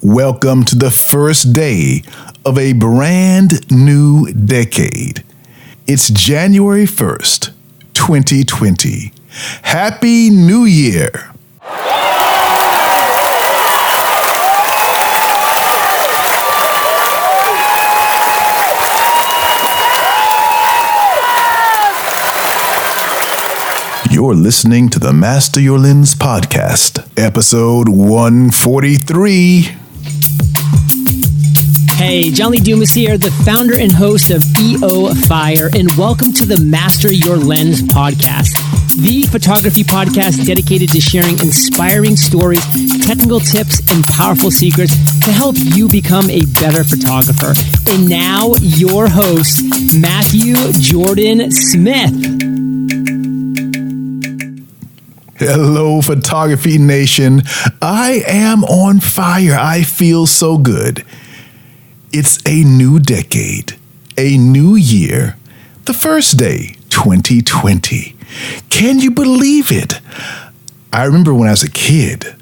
Welcome to the first day of a brand new decade. It's January 1st, 2020. Happy New Year! You're listening to the Master Your Lens podcast, episode 143. Hey, John Lee Dumas here, the founder and host of EO Fire, and welcome to the Master Your Lens podcast, the photography podcast dedicated to sharing inspiring stories, technical tips, and powerful secrets to help you become a better photographer. And now, your host, Matthew Jordan Smith. Hello, Photography Nation. I am on fire. I feel so good. It's a new decade, a new year, the first day, 2020. Can you believe it? I remember when I was a kid,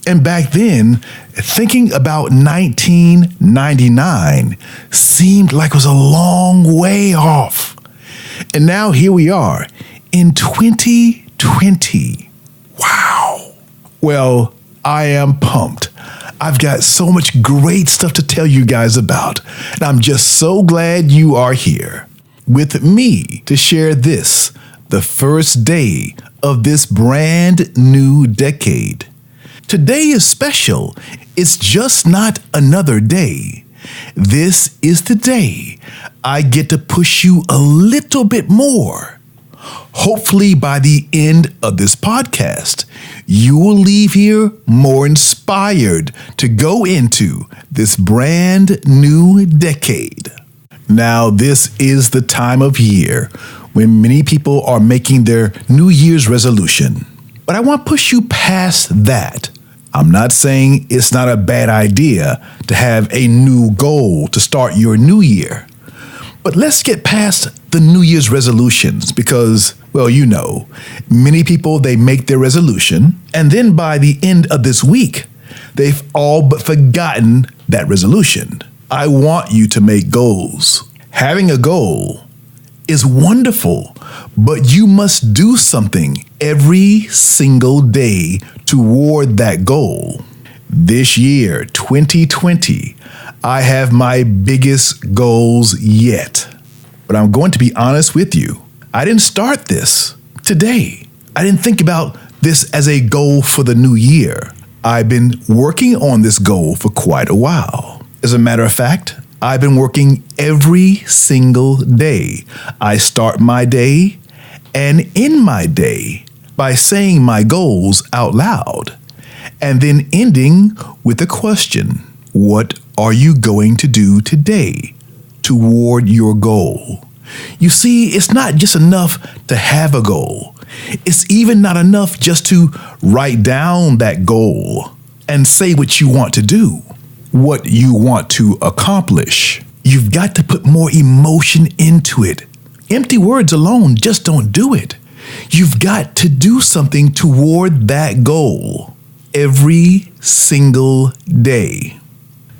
and back then, thinking about 1999 seemed like it was a long way off. And now here we are in 2020. Wow. Well, I am pumped. I've got so much great stuff to tell you guys about, and I'm just so glad you are here with me to share this, the first day of this brand new decade. Today is special. It's just not another day. This is the day I get to push you a little bit more. Hopefully by the end of this podcast, you will leave here more inspired to go into this brand new decade. Now, this is the time of year when many people are making their New Year's resolution. But I want to push you past that. I'm not saying it's not a bad idea to have a new goal to start your new year. But let's get past the New Year's resolutions because, well, you know, many people, they make their resolution, and then by the end of this week, they've all but forgotten that resolution. I want you to make goals. Having a goal is wonderful, but you must do something every single day toward that goal. This year, 2020, I have my biggest goals yet. But I'm going to be honest with you. I didn't start this today. I didn't think about this as a goal for the new year. I've been working on this goal for quite a while. As a matter of fact, I've been working every single day. I start my day and end my day by saying my goals out loud and then ending with a question. What are you going to do today toward your goal? You see, it's not just enough to have a goal. It's even not enough just to write down that goal and say what you want to do, what you want to accomplish. You've got to put more emotion into it. Empty words alone just don't do it. You've got to do something toward that goal every single day.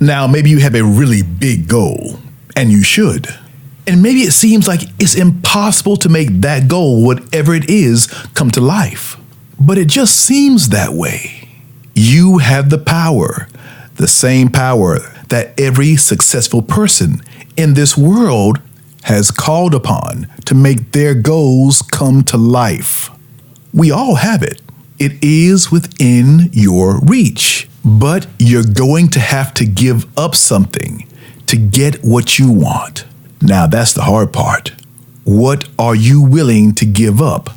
Now, maybe you have a really big goal, and you should. And maybe it seems like it's impossible to make that goal, whatever it is, come to life. But it just seems that way. You have the power, the same power that every successful person in this world has called upon to make their goals come to life. We all have it. It is within your reach. But you're going to have to give up something to get what you want. Now, that's the hard part. What are you willing to give up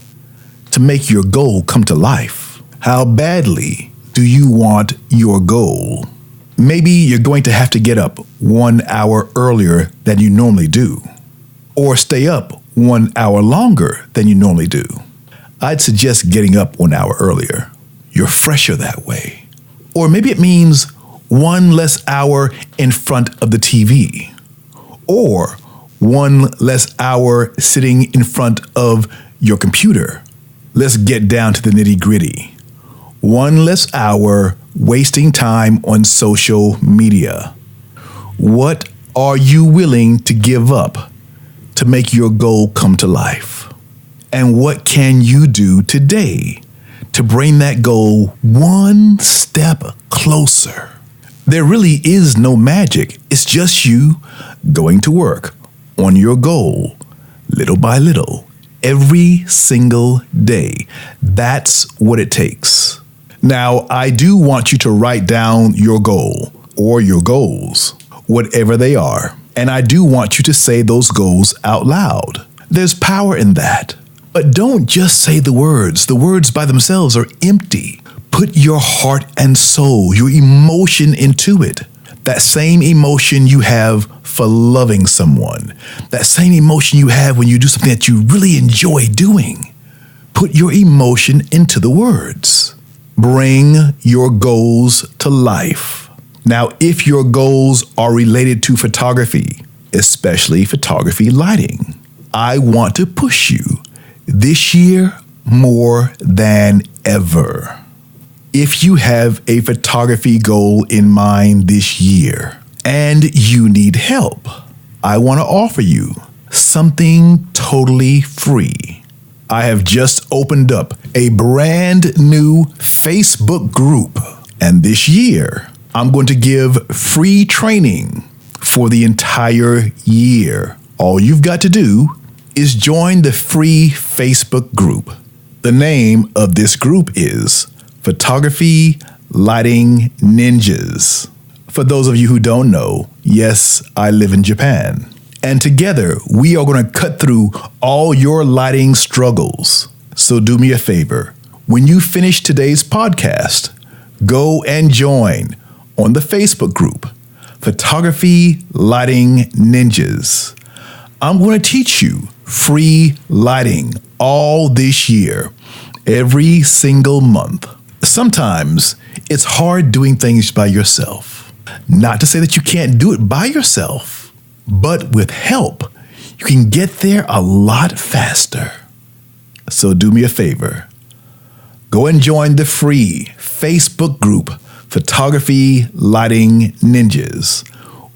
to make your goal come to life? How badly do you want your goal? Maybe you're going to have to get up 1 hour earlier than you normally do, or stay up 1 hour longer than you normally do. I'd suggest getting up 1 hour earlier. You're fresher that way. Or maybe it means 1 less hour in front of the TV, or 1 less hour sitting in front of your computer. Let's get down to the nitty-gritty. 1 less hour wasting time on social media? What are you willing to give up to make your goal come to life? And what can you do today to bring that goal one step closer? There really is no magic. It's just you going to work on your goal, little by little, every single day. That's what it takes. Now, I do want you to write down your goal or your goals, whatever they are. And I do want you to say those goals out loud. There's power in that. But don't just say the words. The words by themselves are empty. Put your heart and soul, your emotion into it. That same emotion you have for loving someone. That same emotion you have when you do something that you really enjoy doing. Put your emotion into the words. Bring your goals to life. Now, if your goals are related to photography, especially photography lighting, I want to push you this year more than ever. If you have a photography goal in mind this year and you need help, I want to offer you something totally free. I have just opened up a brand new Facebook group, and this year I'm going to give free training for the entire year. All you've got to do is join the free Facebook group. The name of this group is Photography Lighting Ninjas. For those of you who don't know, yes, I live in Japan. And together, we are going to cut through all your lighting struggles. So do me a favor. When you finish today's podcast, go and join on the Facebook group, Photography Lighting Ninjas. I'm going to teach you free lighting all this year, every single month. Sometimes it's hard doing things by yourself. Not to say that you can't do it by yourself, but with help, you can get there a lot faster. So do me a favor. Go and join the free Facebook group, Photography Lighting Ninjas.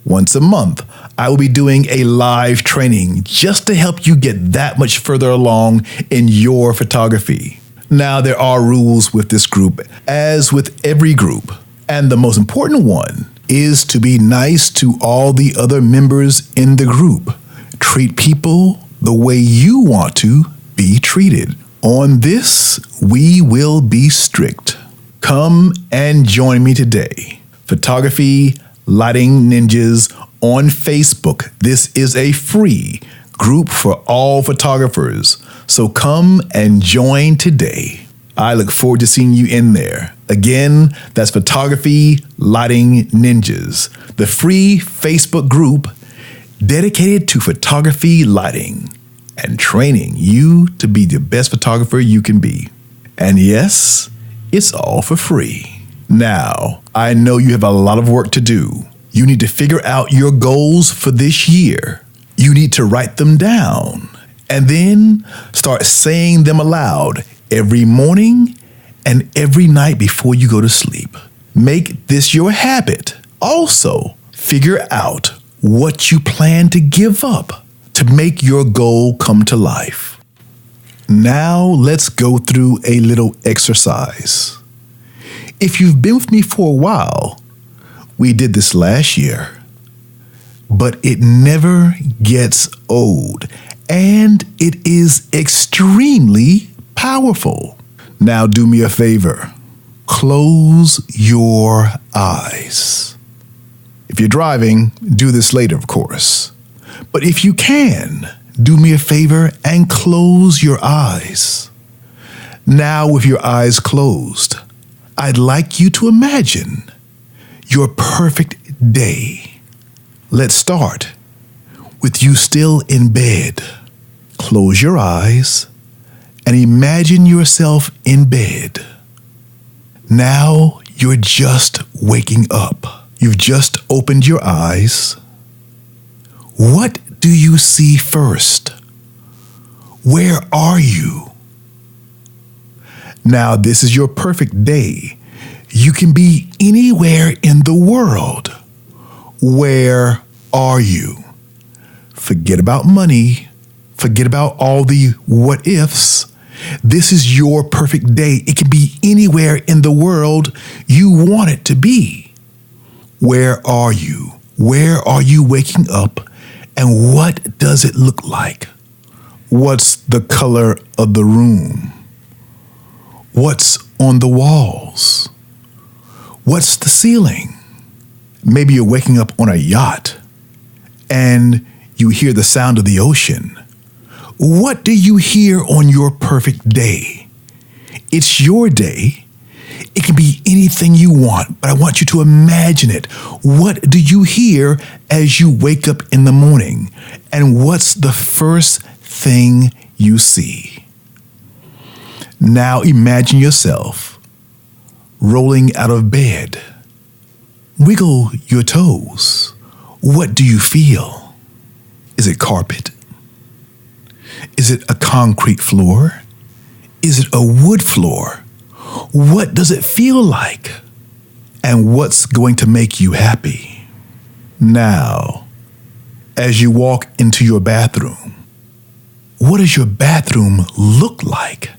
Once a month, I will be doing a live training just to help you get that much further along in your photography. Now, there are rules with this group, as with every group. And the most important one is to be nice to all the other members in the group. Treat people the way you want to be treated. On this, we will be strict. Come and join me today. Photography Lighting Ninjas on Facebook. This is a free group for all photographers. So come and join today. I look forward to seeing you in there. Again, that's Photography Lighting Ninjas, the free Facebook group dedicated to photography lighting and training you to be the best photographer you can be. And yes, it's all for free. Now, I know you have a lot of work to do. You need to figure out your goals for this year. You need to write them down and then start saying them aloud every morning and every night before you go to sleep. Make this your habit. Also, figure out what you plan to give up to make your goal come to life. Now, let's go through a little exercise. If you've been with me for a while, we did this last year, but it never gets old, and it is extremely powerful. Now do me a favor. Close your eyes. If you're driving, do this later, of course. But if you can, do me a favor and close your eyes. Now, with your eyes closed, I'd like you to imagine your perfect day. Let's start with you still in bed. Close your eyes and imagine yourself in bed. Now you're just waking up. You've just opened your eyes. What do you see first? Where are you? Now, this is your perfect day. You can be anywhere in the world. Where are you? Forget about money. Forget about all the what ifs. This is your perfect day. It can be anywhere in the world you want it to be. Where are you? Where are you waking up? And what does it look like? What's the color of the room? What's on the walls? What's the ceiling? Maybe you're waking up on a yacht and you hear the sound of the ocean. What do you hear on your perfect day? It's your day. It can be anything you want, but I want you to imagine it. What do you hear as you wake up in the morning? And what's the first thing you see? Now imagine yourself rolling out of bed. Wiggle your toes. What do you feel? Is it carpet? Is it a concrete floor? Is it a wood floor? What does it feel like? And what's going to make you happy? Now, as you walk into your bathroom, what does your bathroom look like?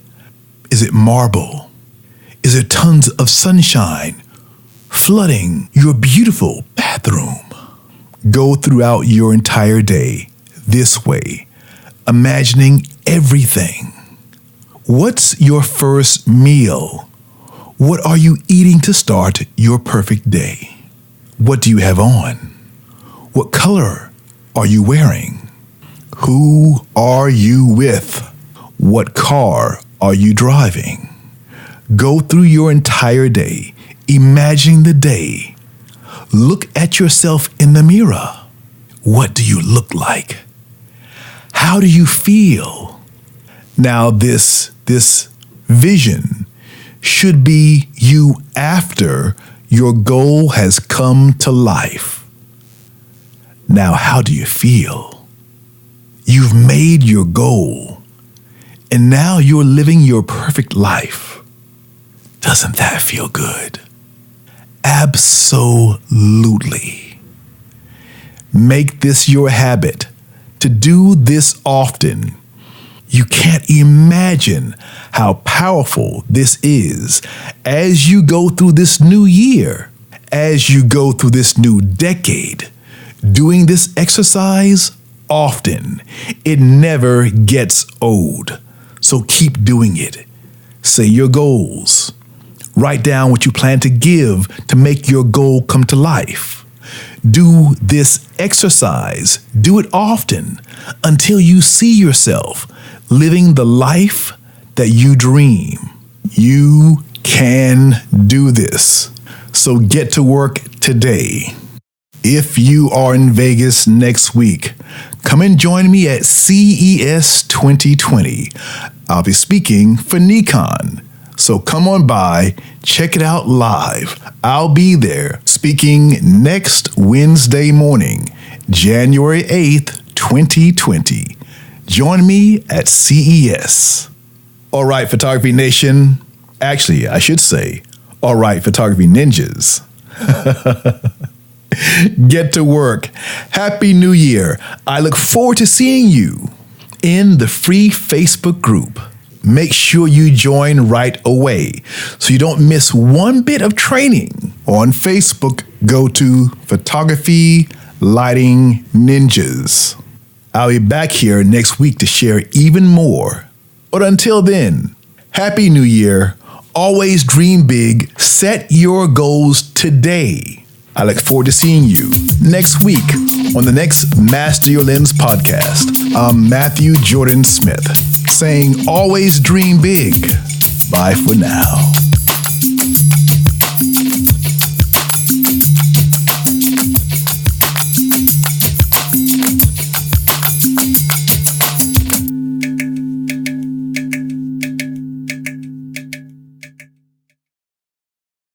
Is it marble? Is there tons of sunshine flooding your beautiful bathroom? Go throughout your entire day this way, imagining everything. What's your first meal? What are you eating to start your perfect day? What do you have on? What color are you wearing? Who are you with? What car are you driving? Go through your entire day, imagining the day. Look at yourself in the mirror. What do you look like? How do you feel? Now this vision should be you after your goal has come to life. Now, how do you feel? You've made your goal, and now you're living your perfect life. Doesn't that feel good? Absolutely. Make this your habit to do this often. You can't imagine how powerful this is as you go through this new year, as you go through this new decade. Doing this exercise often, it never gets old. So keep doing it. Say your goals. Write down what you plan to give to make your goal come to life. Do this exercise. Do it often until you see yourself living the life that you dream. You can do this. So get to work today. If you are in Vegas next week, come and join me at CES 2020. I'll be speaking for Nikon. So come on by, check it out live. I'll be there speaking next Wednesday morning, January 8th, 2020. Join me at CES. All right, Photography Nation. Actually, I should say, all right, Photography Ninjas. Get to work. Happy New Year. I look forward to seeing you in the free Facebook group. Make sure you join right away so you don't miss one bit of training. On Facebook, go to Photography Lighting Ninjas. I'll be back here next week to share even more. But until then, Happy New Year. Always dream big. Set your goals today. I look forward to seeing you next week on the next Master Your Lens podcast. I'm Matthew Jordan Smith saying always dream big. Bye for now.